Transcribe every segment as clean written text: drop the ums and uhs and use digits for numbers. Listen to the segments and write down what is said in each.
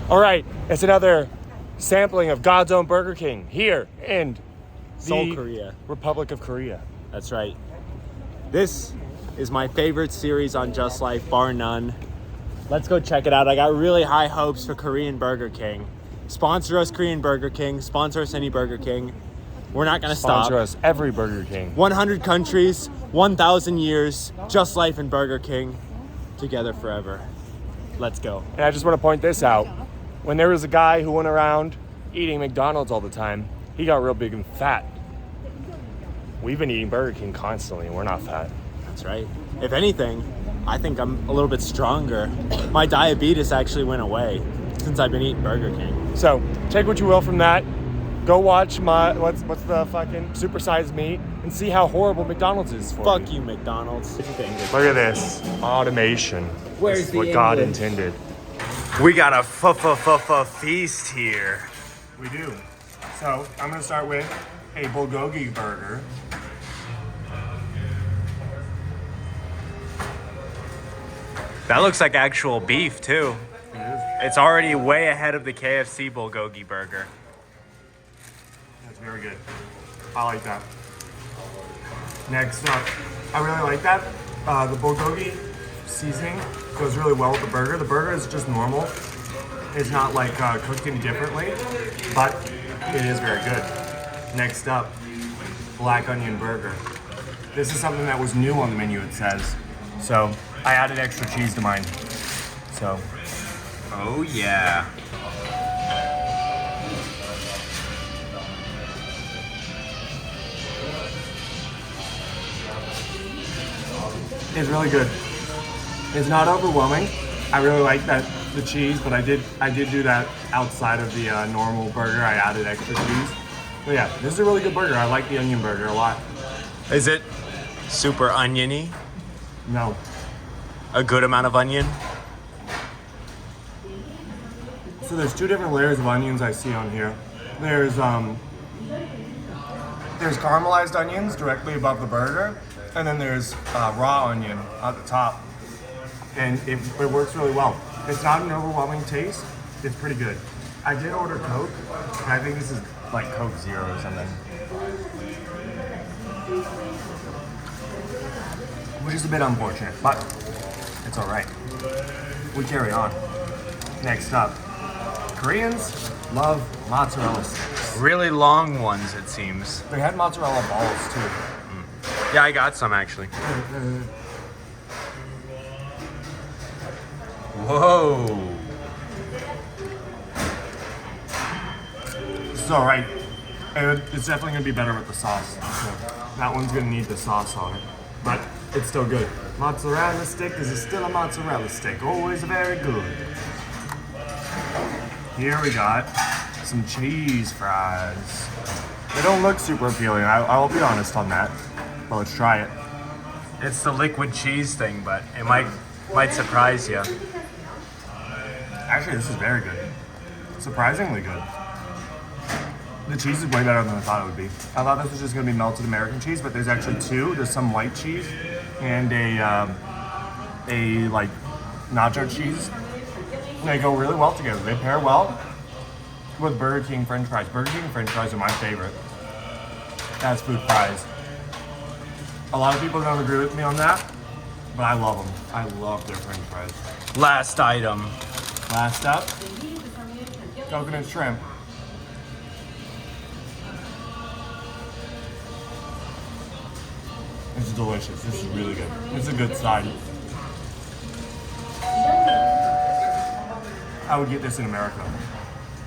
All right, it's another sampling of God's own Burger King here in Seoul, Korea. Republic of Korea. That's right. This is my favorite series on Just Life, bar none. Let's go check it out. I got really high hopes for Korean Burger King. Sponsor us, Korean Burger King. Sponsor us, any Burger King. We're not going to stop. Sponsor us, every Burger King. 100 countries, 1,000 years, Just Life and Burger King, together forever. Let's go. And I just want to point this out. When there was a guy who went around eating McDonald's all the time, he got real big and fat. We've been eating Burger King constantly, and we're not fat. That's right. If anything, I think I'm a little bit stronger. My diabetes actually went away since I've been eating Burger King. So take what you will from that. Go watch my what's the fucking supersized meat and see how horrible McDonald's is for Fuck you, McDonald's. Look at this automation. Where's this is the what God English? intended. We got a feast here. We do. So I'm gonna start with a bulgogi burger. That looks like actual beef too. It is. It's already way ahead of the KFC bulgogi burger. That's very good. I like that. Next up, I really like that. The bulgogi seasoning goes really well with the burger. The burger is just normal. It's not like cooked any differently, but it is very good. Next up, black onion burger. This is something that was new on the menu, it says. So I added extra cheese to mine. So, Oh yeah. it's really good. It's not overwhelming. I really like the cheese, but I did do that outside of the normal burger. I added extra cheese. But yeah, this is a really good burger. I like the onion burger a lot. Is it super oniony? No. A good amount of onion? So there's two different layers of onions I see on here. There's caramelized onions directly above the burger, and then there's raw onion at the top. And it works really well. It's not an overwhelming taste. It's pretty good. I did order Coke, and I think this is like Coke Zero or something. Which is a bit unfortunate, but it's all right. We carry on. Next up, Koreans love mozzarella sticks. Really long ones, it seems. They had mozzarella balls too. Yeah, I got some actually. Whoa. This is all right. It's definitely gonna be better with the sauce. So that one's gonna need the sauce on it, but it's still good. Mozzarella stick is still a mozzarella stick. Always very good. Here we got some cheese fries. They don't look super appealing. I'll be honest on that. But let's try it. It's the liquid cheese thing, but it might surprise you. Actually, this is very good. Surprisingly good. The cheese is way better than I thought it would be. I thought this was just gonna be melted American cheese, but there's actually two. There's some white cheese and a like nacho cheese. They go really well together. They pair well with Burger King French fries. Burger King French fries are my favorite fast food fries. A lot of people don't agree with me on that, but I love them. I love their French fries. Last item. Last up, coconut shrimp. This is delicious. This is really good. This is a good side. I would get this in America,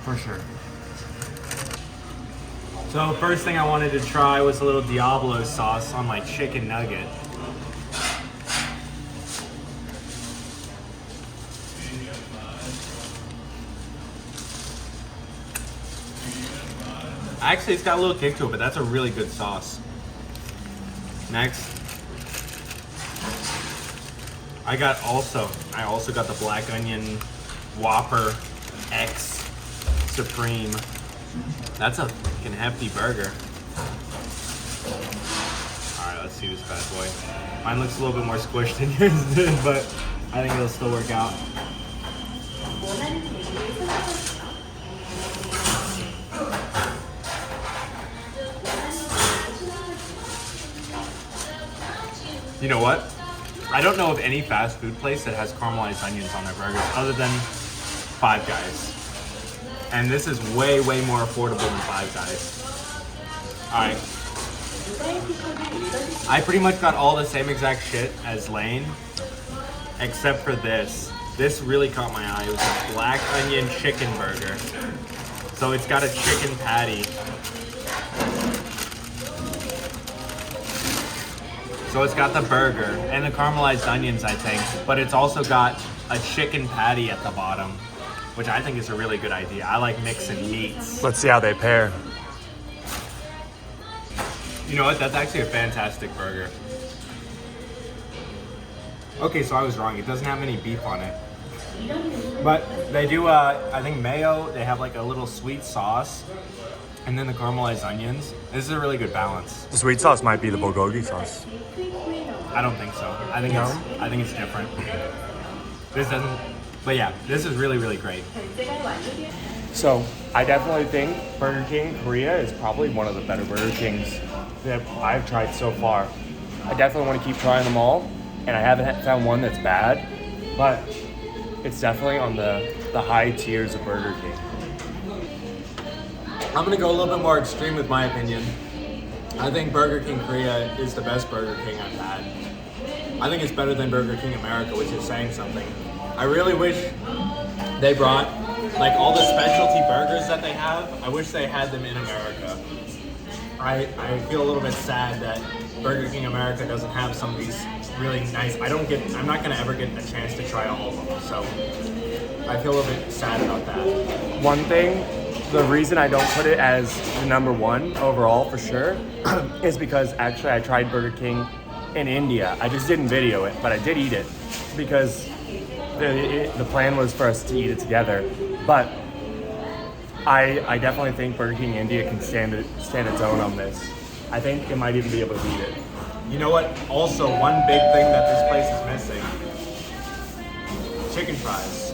for sure. So first thing I wanted to try was a little Diablo sauce on my chicken nugget. Actually, it's got a little kick to it, but that's a really good sauce. Next, I also got the black onion Whopper X Supreme. That's a fucking hefty burger. All right, let's see this bad boy. Mine looks a little bit more squished than yours did, but I think it'll still work out. You know what? I don't know of any fast food place that has caramelized onions on their burgers other than Five Guys. And this is way, way more affordable than Five Guys. Alright. I pretty much got all the same exact shit as Lane, except for this. This really caught my eye. It was a black onion chicken burger. So it's got a chicken patty. So it's got the burger and the caramelized onions, I think, but it's also got a chicken patty at the bottom, which I think is a really good idea. I like mixing meats. Let's see how they pair. You know what? That's actually a fantastic burger. Okay, so I was wrong. It doesn't have any beef on it. But they do, I think mayo, they have like a little sweet sauce, and then the caramelized onions. This is a really good balance. The sweet sauce might be the bulgogi sauce. I don't think so. I think it's different. This doesn't, but yeah, this is really, really great. So I definitely think Burger King Korea is probably one of the better Burger Kings that I've tried so far. I definitely want to keep trying them all, and I haven't found one that's bad, but it's definitely on the high tiers of Burger King. I'm gonna go a little bit more extreme with my opinion. I think Burger King Korea is the best Burger King I've had. I think it's better than Burger King America, which is saying something. I really wish they brought like all the specialty burgers that they have. I wish they had them in America. I feel a little bit sad that Burger King America doesn't have some of these really nice. I'm not gonna ever get a chance to try all of them, so I feel a little bit sad about that. One thing, the reason I don't put it as the number one overall for sure is because actually I tried Burger King in India. I just didn't video it, but I did eat it because the plan was for us to eat it together. But I definitely think Burger King India can stand its own on this. I think it might even be able to beat it. You know what? Also, one big thing that this place is missing: chicken fries.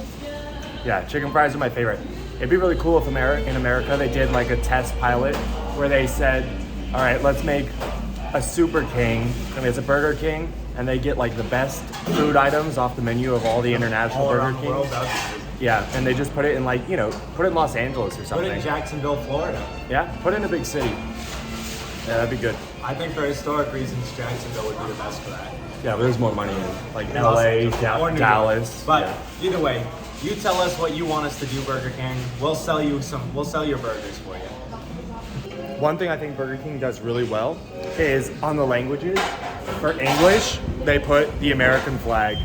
Yeah, chicken fries are my favorite. It'd be really cool if in America they did like a test pilot where they said, all right, let's make a Super King. I mean, it's a Burger King, and they get like the best food items off the menu of all the international Burger Kings. Yeah, and they just put it in like, put it in Los Angeles or something. Put it in Jacksonville, Florida. Yeah, put it in a big city. Yeah, that'd be good. I think for historic reasons, Jacksonville would be the best for that. Yeah, but there's more money in like LA, Dallas. But either way, you tell us what you want us to do, Burger King. We'll sell your burgers for you. One thing I think Burger King does really well is on the languages. For English, they put the American flag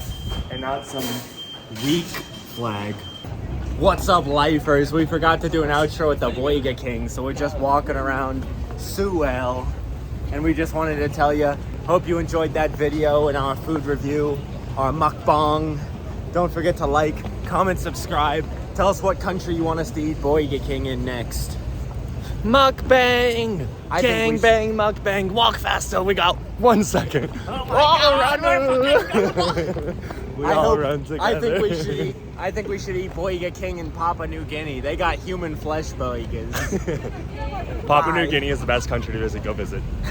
and not some weak flag. What's up, lifers? We forgot to do an outro with the Burger King, so we're just walking around Sewell, and we just wanted to tell you, hope you enjoyed that video and our food review, our mukbang. Don't forget to like, comment, subscribe. Tell us what country you want us to eat Burger King in next. Mukbang! Gangbang mukbang. Walk faster, we got 1 second. Oh my God, we all run together. I think we should eat Burger King in Papua New Guinea. They got human flesh burgers. Papua New Guinea is the best country to visit. Go visit.